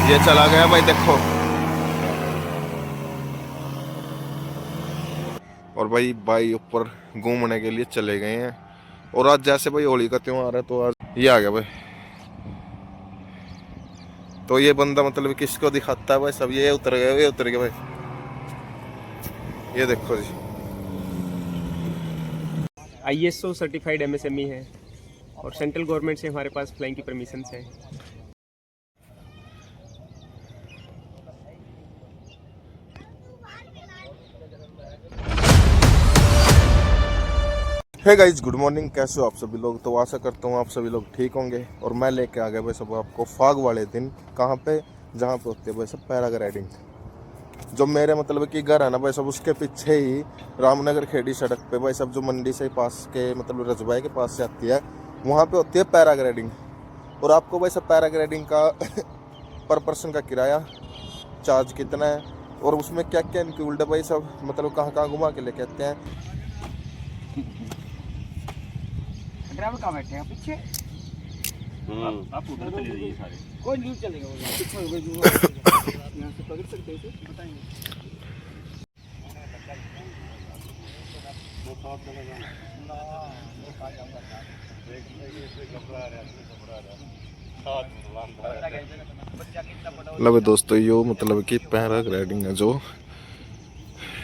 ये चला गया भाई देखो। और भाई ऊपर घूमने के लिए चले गए हैं। और आज जैसे भाई होली का त्योहार है तो आज ये आ गया भाई। तो ये बंदा मतलब किसको दिखाता है भाई, सब ये उतर गए, ये उतर गए भाई। ये देखो जी। ISO सर्टिफाइड MSME है और सेंट्रल गवर्नमेंट से हमारे पास फ्लाइंग की परमिशन है। Hey guys, good morning. कैसे हो आप सभी लोग? तो आशा करता हूँ आप सभी लोग ठीक होंगे। और मैं लेके आ गया भाई सब आपको फाग वाले दिन। कहाँ पे? जहाँ पे होती है भाई सब पैराग्लाइडिंग। जो मेरे मतलब कि घर है ना भाई सब, उसके पीछे ही रामनगर खेड़ी सड़क पे भाई सब, जो मंडी से पास के मतलब रजबाई के पास से आती है, वहाँ पे होती है पैराग्लाइडिंग। और आपको भाई सब पैराग्लाइडिंग का पर पर्सन का किराया चार्ज कितना है और उसमें क्या क्या इंक्लूड है भाई सब, मतलब कहाँ कहाँ घुमा के लेके आते हैं। ड्राइवर कहाँ बैठे हैं? पीछे। आप उधर चले जाइए सारे। कोई नहीं चलेगा वो यहाँ से पकड़ सकते हैं, बताएंगे। मतलब दोस्तों यो मतलब कि पैराग्लाइडिंग है जो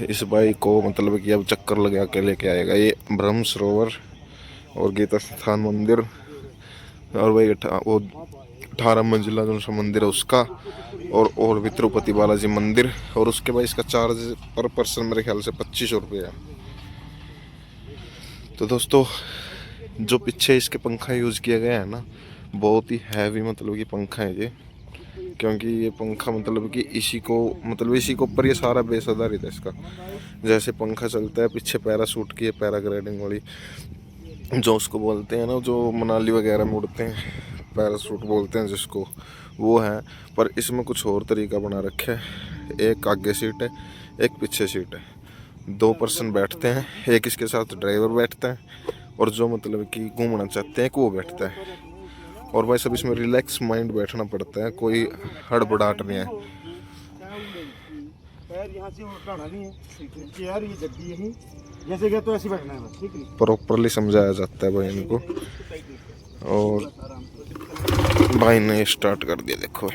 इस भाई को मतलब कि अब चक्कर लगा के लेके आएगा। ये ब्रह्म सरोवर और गीता स्थान मंदिर और भाई वो 18 मंजिला जो सा मंदिर है उसका, और भी तिरुपति बालाजी मंदिर। और उसके बाद इसका चार्ज पर पर्सन मेरे ख्याल से 2500 रुपये है। तो दोस्तों जो पीछे इसके पंखा यूज़ किया गया है ना, बहुत ही हैवी मतलब कि पंखा है ये। क्योंकि ये पंखा मतलब कि इसी को ऊपर ये सारा बेस आधारित है इसका। जैसे पंखा चलता है पीछे पैरासूट की है, पैराग्लाइडिंग वाली जो उसको बोलते हैं ना, जो मनाली वगैरह में उड़ते हैं, पैरासूट बोलते हैं जिसको, वो है। पर इसमें कुछ और तरीका बना रखा है। एक आगे सीट है, एक पीछे सीट है, 2 पर्सन बैठते हैं, एक इसके साथ ड्राइवर बैठता है और जो मतलब कि घूमना चाहते हैं कि वो बैठता है। और भाई सब इसमें रिलैक्स माइंड बैठना पड़ता है, कोई हड़बड़ाहट नहीं है। जैसे कि तो ऐसे बैठना है बस, ठीक है। प्रॉपरली समझाया जाता है भाई इनको। और भाई ने स्टार्ट कर दिया देखो।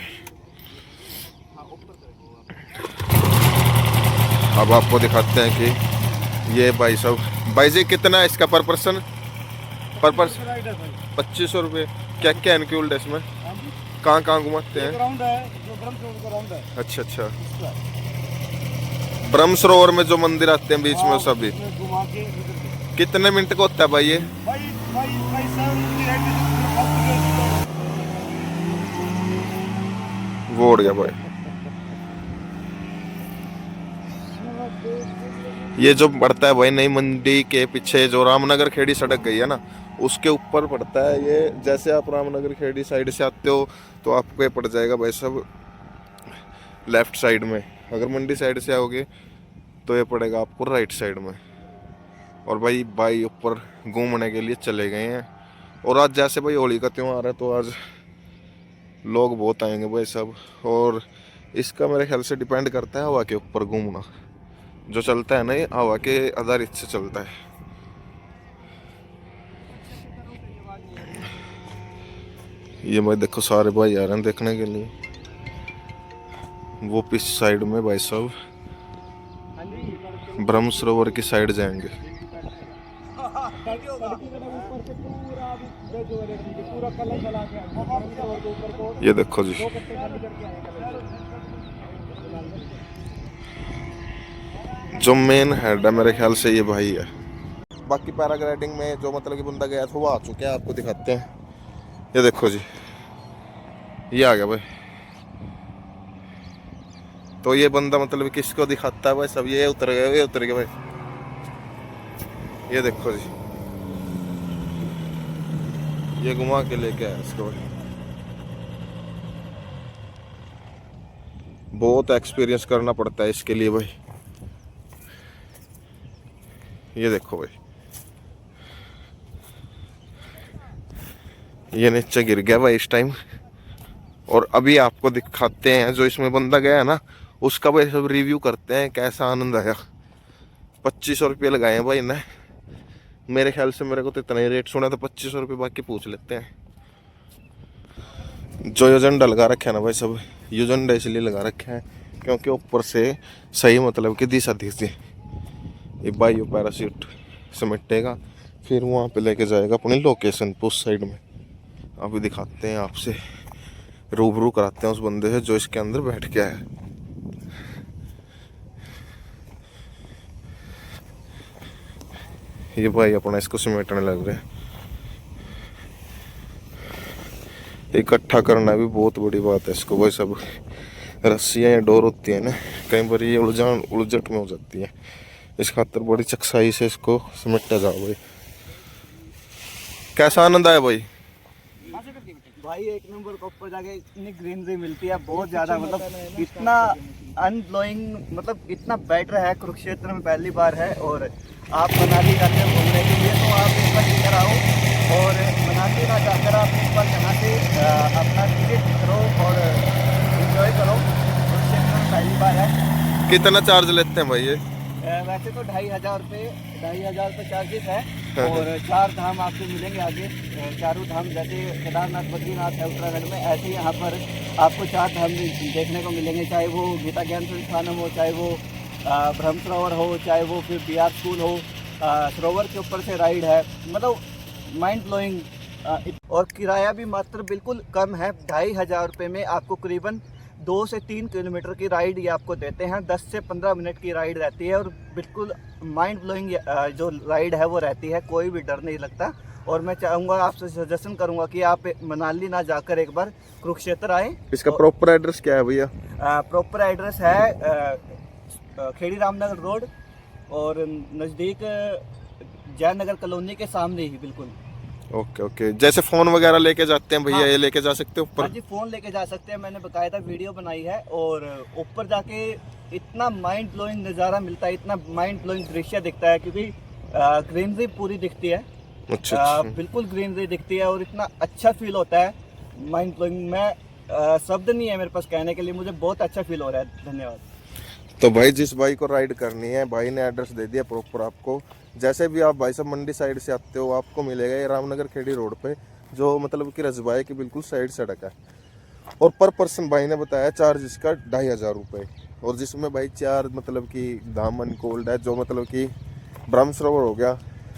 अब आपको दिखाते हैं कि ये भाई साहब, भाई जी कितना है इसका पर पर्सन? पर पर्सन 2500 रुपये। क्या क्या इंक्लूड है इसमें? कहाँ कहाँ घुमाते हैं? ग्राउंड है जो ब्रह्म सरोवर का राउंड है। अच्छा अच्छा, ब्रह्म सरोवर में जो मंदिर आते हैं बीच में सभी। घुमा के कितने मिनट का होता है भाई ये? वो उड़ गया भाई। ये जो पड़ता है भाई नई मंडी के पीछे जो रामनगर खेड़ी सड़क गई है ना, उसके ऊपर पड़ता है ये। जैसे आप रामनगर खेड़ी साइड से आते हो तो आपको ये पड़ जाएगा भाई सब लेफ्ट साइड में। अगर मंडी साइड से आओगे तो ये पड़ेगा आपको राइट साइड में। और भाई ऊपर घूमने के लिए चले गए हैं। और आज जैसे भाई होली का त्योहार है तो आज लोग बहुत आएंगे भाई सब। और इसका मेरे ख्याल से डिपेंड करता है हवा के ऊपर घूमना जो चलता है ना, ये हवा के आधारित से चलता है। ये मैं देखो सारे भाई आ रहे हैं देखने के लिए। वो पिछ साइड में भाई साहब ब्रह्म सरोवर की साइड जाएंगे। ये देखो जी, जो मेन हेड है मेरे ख्याल से ये भाई है। बाकी पैराग्लाइडिंग में जो मतलब कि बंदा गया था वो आ चुके हैं, आपको दिखाते हैं। ये देखो जी, ये आ गया भाई। तो ये बंदा मतलब किसको दिखाता है भाई सब, ये उतर गए, ये उतर गए भाई। ये देखो जी, ये घुमा के लेके आया इसको भाई। बहुत एक्सपीरियंस करना पड़ता है इसके लिए भाई। ये देखो भाई, ये नीचे गिर गया भाई इस टाइम। और अभी आपको दिखाते हैं जो इसमें बंदा गया है ना, उसका भाई सब रिव्यू करते हैं कैसा आनंद आया। 2500 रुपये लगाए हैं भाई ने, मेरे ख्याल से मेरे को तो इतना ही रेट सुना था 2500 रुपये, बाकी पूछ लेते हैं। जो ये झंडा लगा रखे है ना भाई, सब ये झंडा इसलिए लगा रखे हैं क्योंकि ऊपर से सही मतलब कि दिशा दिखती। ये भाई ये पैराशूट समेटेगा, फिर वहाँ पे लेके जाएगा अपनी लोकेशन पे उस साइड में। अभी दिखाते हैं आपसे, रूबरू कराते हैं उस बंदे से जो इसके अंदर बैठ गया है। ये भाई अपना इसको समेटने लग रहे हैं। इकट्ठा करना भी बहुत बड़ी बात है इसको भाई। सब रस्सियाँ या डोर होती है ना, कई बार ये उलझट में हो जाती है, इस खातर बड़ी चकसाई से इसको समेटा जाओ भाई। कैसा आनंद आया भाई? भाई एक नंबर को ऊपर जाके इतनी ग्रीनरी मिलती है बहुत ज़्यादा, मतलब इतना अनब्लोइंग, मतलब इतना बेटर है। कुरुक्षेत्र में पहली बार है और आप मनाली जाते हैं घूमने के लिए तो आप एक बार लेकर आओ, और मनाली ना जाकर आप एक बार यहाँ से अपना टिकट करो और इंजॉय करो। कुरुक्षेत्र में पहली बार है। कितना चार्ज लेते हैं भाई ये? वैसे तो 2500 रुपये चार्जेस है, और 4 धाम आपको मिलेंगे आगे। चारों धाम जैसे केदारनाथ, बद्रीनाथ है उत्तराखंड में, ऐसे ही यहाँ पर आपको 4 धाम देखने को मिलेंगे। चाहे वो गीता ज्ञान संस्थानम हो, चाहे वो ब्रह्म सरोवर हो, चाहे वो फिर बिहार स्कूल हो। सरोवर के ऊपर से राइड है, मतलब माइंड ब्लोइंग। और किराया भी मात्र बिल्कुल कम है। 2500 रुपये में आपको करीबन 2 से 3 किलोमीटर की राइड ये आपको देते हैं। 10 से 15 मिनट की राइड रहती है और बिल्कुल माइंड ब्लोइंग जो राइड है वो रहती है, कोई भी डर नहीं लगता। और मैं चाहूँगा, आपसे सजेशन करूँगा कि आप मनाली ना जाकर एक बार कुरुक्षेत्र आए। इसका प्रॉपर एड्रेस क्या है भैया? प्रॉपर एड्रेस है खेड़ी रामनगर रोड, और नज़दीक जयनगर कॉलोनी के सामने ही बिल्कुल। ओके ओके, जैसे फोन वगैरह लेके जाते हैं भैया, हाँ, ये लेके जा सकते हैं ऊपर? हाँ जी, फ़ोन लेके जा सकते हैं। मैंने बकायदा वीडियो बनाई है, और ऊपर जाके इतना माइंड ब्लोइंग नज़ारा मिलता है, इतना माइंड ब्लोइंग दृश्य दिखता है, क्योंकि ग्रीनरी पूरी दिखती है। अच्छा। बिल्कुल ग्रीनरी दिखती है और इतना अच्छा फील होता है, माइंड ब्लोइंग। मैं शब्द नहीं है मेरे पास कहने के लिए, मुझे बहुत अच्छा फील हो रहा है। धन्यवाद। तो भाई जिस भाई को राइड करनी है, भाई ने एड्रेस दे दिया प्रॉपर आपको। जैसे भी आप भाई साहब मंडी साइड से आते हो, आपको मिलेगा ये रामनगर खेड़ी रोड पे, जो मतलब कि रजबाई की बिल्कुल साइड सड़क है। और पर पर्सन भाई ने बताया चार्ज इसका 2500 रुपये, और जिसमें भाई 4 मतलब कि दामन कोल्ड है, जो मतलब कि ब्रह्म सरोवर हो गया,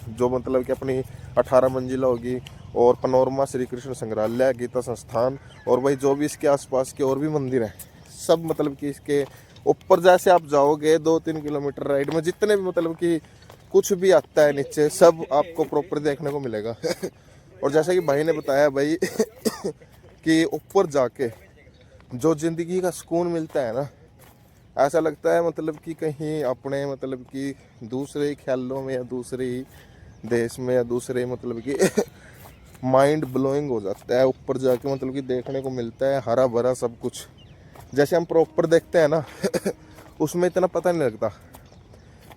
जो मतलब कि अपनी 18 मंजिला होगी, और पनोरमा श्री कृष्ण संग्रहालय, गीता संस्थान, और भाई जो भी इसके आसपास के और भी मंदिर हैं, सब मतलब कि इसके ऊपर जैसे आप जाओगे 2-3 किलोमीटर राइड में, जितने भी मतलब कि कुछ भी आता है नीचे, सब आपको प्रॉपर देखने को मिलेगा। और जैसा कि भाई ने बताया भाई कि ऊपर जाके जो ज़िंदगी का सुकून मिलता है ना, ऐसा लगता है मतलब कि कहीं अपने मतलब कि दूसरे ही ख्यालों में या दूसरे ही देश में या दूसरे मतलब कि माइंड ब्लोइंग हो जाता है। ऊपर जाके मतलब कि देखने को मिलता है हरा भरा सब कुछ, जैसे हम प्रॉपर देखते हैं ना उसमें इतना पता नहीं लगता।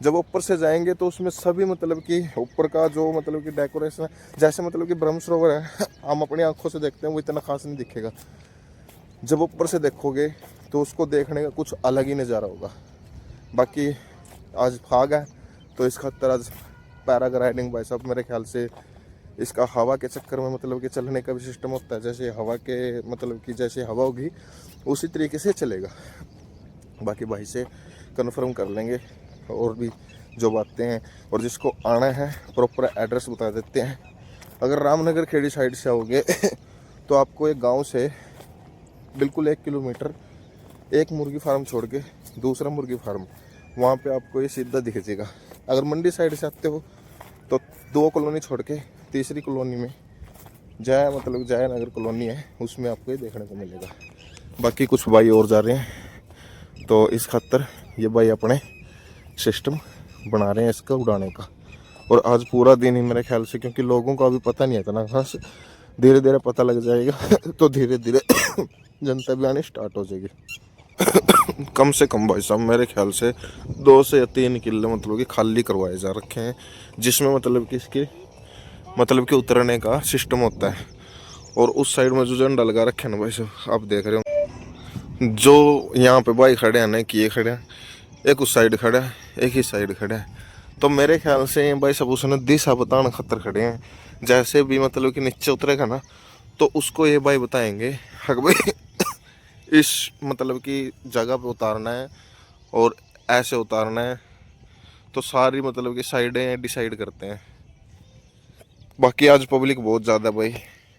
जब ऊपर से जाएंगे तो उसमें सभी मतलब कि ऊपर का जो मतलब कि डेकोरेशन है, जैसे मतलब कि ब्रह्म सरोवर है, हम अपनी आंखों से देखते हैं वो इतना खास नहीं दिखेगा। जब ऊपर से देखोगे तो उसको देखने का कुछ अलग ही नज़ारा होगा। बाकी आज फाग है तो इस खातर आज पैराग्लाइडिंग भाई साहब, मेरे ख्याल से इसका हवा के चक्कर में मतलब कि चलने का भी सिस्टम होता है। जैसे हवा के मतलब कि जैसे हवा होगी उसी तरीके से चलेगा। बाकी भाई से कन्फर्म कर लेंगे और भी जो बातें हैं, और जिसको आना है प्रॉपर एड्रेस बता देते हैं। अगर रामनगर खेड़ी साइड से आओगे तो आपको एक गांव से बिल्कुल 1 किलोमीटर एक मुर्गी फार्म छोड़ के दूसरा मुर्गी फार्म, वहाँ पे आपको ये सीधा दिख जाएगा। अगर मंडी साइड से आते हो तो 2 कॉलोनी छोड़ के तीसरी कॉलोनी में जय नगर कॉलोनी है, उसमें आपको ये देखने को मिलेगा। बाकी कुछ भाई और जा रहे हैं, तो इस खातर ये भाई अपने सिस्टम बना रहे हैं इसका उड़ाने का। और आज पूरा दिन ही मेरे ख्याल से, क्योंकि लोगों को अभी पता नहीं है इतना खास, धीरे धीरे पता लग जाएगा तो धीरे धीरे जनता भी आनी स्टार्ट हो जाएगी। कम से कम भाई साहब मेरे ख्याल से 2 से 3 किले मतलब कि खाली करवाए जा रखे हैं, जिसमें मतलब कि इसके मतलब कि उतरने का सिस्टम होता है। और उस साइड में जो झंडा लगा रखे ना भाई साहब आप देख रहे हो, जो यहाँ पे भाई खड़े हैं ना कि ये खड़े हैं, एक उस साइड खड़ा है एक ही साइड खड़ा है, तो मेरे ख्याल से भाई सब उसने दिशा बताना खतर खड़े हैं। जैसे भी मतलब कि नीचे उतरेगा ना तो उसको ये भाई बताएंगे हक भाई इस मतलब कि जगह पे उतारना है और ऐसे उतारना है, तो सारी मतलब कि साइडें डिसाइड करते हैं। बाकी आज पब्लिक बहुत ज़्यादा भाई,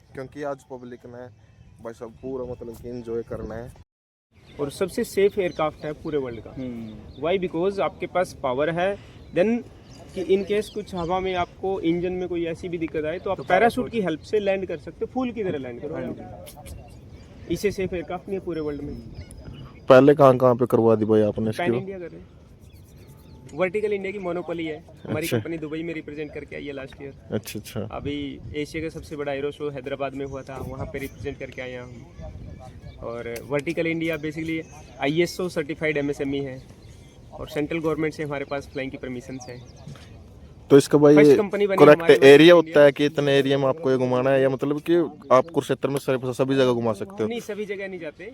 क्योंकि आज पब्लिक ने भाई सब पूरा मतलब कि इंजॉय करना है। और सबसे सेफ एयरक्राफ्ट है पूरे वर्ल्ड का। वाई बिकॉज आपके पास पावर है, देन कि इन केस कुछ हवा में आपको इंजन में कोई ऐसी भी दिक्कत आए तो आप पैराशूट की हेल्प से लैंड कर सकते हो, फूल की तरह लैंड करो। इससे सेफ एयरक्राफ्ट नहीं है पूरे वर्ल्ड में। पहले कहाँ कहाँ पे करवा दी भाई आपने पैन इसकी? इंडिया कर रहे हैं, वर्टिकल इंडिया की मोनोपोली है हमारी। अच्छा। कंपनी दुबई में रिप्रेजेंट करके आई है लास्ट ईयर। अच्छा अच्छा। अभी एशिया का सबसे बड़ा एरो शो हैदराबाद में हुआ था, वहाँ पे रिप्रेजेंट करके आए हैं हम। और vertical India basically ISO certified MSME है और सेंट्रल गवर्नमेंट से हमारे पास फ्लाइंग की परमिशन है। तो इसका भाई First company बनी करेक्ट हमारी एरिया वर्टिकल होता है कि इतने एरिया में आपको ये घुमाना है, या मतलब कि आप कुरुक्षेत्र में सभी जगह घुमा सकते हो? नहीं, सभी जगह नहीं जाते,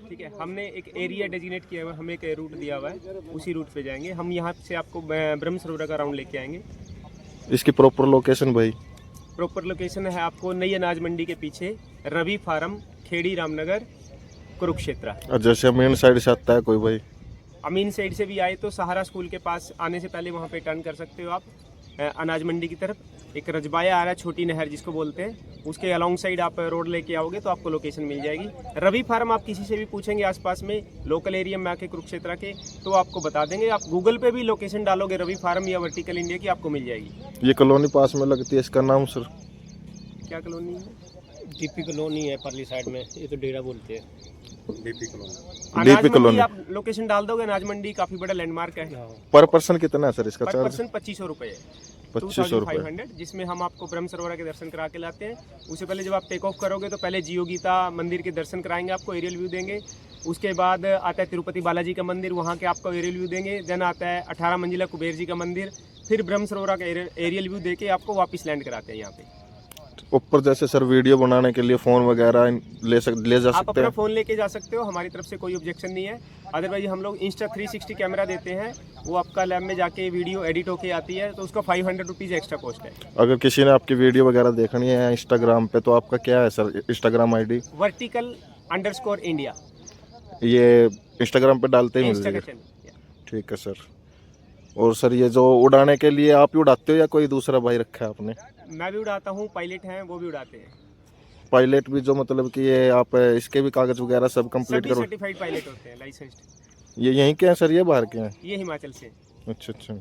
ठीक है। हमने एक एरिया डेजिग्नेट किया हुआ है, हमें एक रूट दिया हुआ है, उसी रूट पे जाएंगे हम। यहाँ से आपको ब्रह्म सरोवर का राउंड लेके आएंगे। इसकी प्रॉपर लोकेशन भाई? प्रॉपर लोकेशन है आपको नई अनाज मंडी के पीछे, रवि फार्म, खेड़ी रामनगर, कुरुक्षेत्र। और जैसे मेन साइड से आता है कोई भाई, अमीन साइड से भी आए तो सहारा स्कूल के पास आने से पहले वहाँ पे टर्न कर सकते हो आप अनाज मंडी की तरफ। एक रजबाया आ रहा है, छोटी नहर जिसको बोलते हैं, उसके अलॉन्ग साइड आप रोड लेके आओगे तो आपको लोकेशन मिल जाएगी। रवि फार्म आप किसी से भी पूछेंगे आसपास में लोकल एरिया में आके कुरुक्षेत्र के, तो आपको बता देंगे। आप गूगल पे भी लोकेशन डालोगे रवि फार्म या वर्टिकल इंडिया की, आपको मिल जाएगी। ये कॉलोनी पास में लगती है, इसका नाम सर? क्या कॉलोनी है? डीपी कॉलोनी है परली साइड में, ये तो डेरा बोलते हैं। अनाज कॉलोनी। मंडी आप लोकेशन डाल दोगे, अनाज मंडी काफी बड़ा लैंडमार्क है। पर पर्सन कितना है सर इसका पर चार्ज? पर्सन 2500 रुपये है, 2500 रुपये। 2500, जिसमें हम आपको ब्रह्म सरोवर के दर्शन करा के लाते हैं। उससे पहले जब आप टेक ऑफ करोगे तो पहले जियो गीता मंदिर के दर्शन कराएंगे, आपको एरियल व्यू देंगे। उसके बाद आता है तिरुपति बालाजी का मंदिर, वहाँ के आपको एरियल व्यू देंगे। देन आता है 18 मंजिला कुबेर जी का मंदिर, फिर ब्रह्म सरोवर का एरियल व्यू देके आपको वापस लैंड कराते हैं यहाँ पे। ऊपर जैसे सर वीडियो बनाने के लिए फोन वगैरह ले जा आप सकते अपना हैं? फ़ोन लेके जा सकते हो, हमारी तरफ से कोई ऑब्जेक्शन नहीं है। अदरवाइज हम लोग इंस्टा 360 कैमरा देते हैं, वो आपका लैब में जाके वीडियो एडिट होके आती है, तो उसका 500 रुपीज़ एक्स्ट्रा कॉस्ट है। अगर किसी ने आपकी वीडियो वगैरह देखनी है इंस्टाग्राम पे, तो आपका क्या है सर इंस्टाग्राम आईडी? vertical_India ये इंस्टाग्राम पे डालते ही मिल इंस्टा का जाएगा? चैनल। ठीक है सर। और सर ये जो उड़ाने के लिए आप ही उड़ाते हो या कोई दूसरा भाई रखा है आपने? मैं भी उड़ाता हूँ, पायलट हैं वो भी उड़ाते हैं। पायलट भी जो मतलब कि ये आप इसके भी कागज वगैरह सब कंप्लीट सभी करो? सर्टिफाइड पायलट होते हैं, लाइसेंस्ड। ये यहीं के हैं सर, ये बाहर के हैं? ये हिमाचल से। अच्छा अच्छा।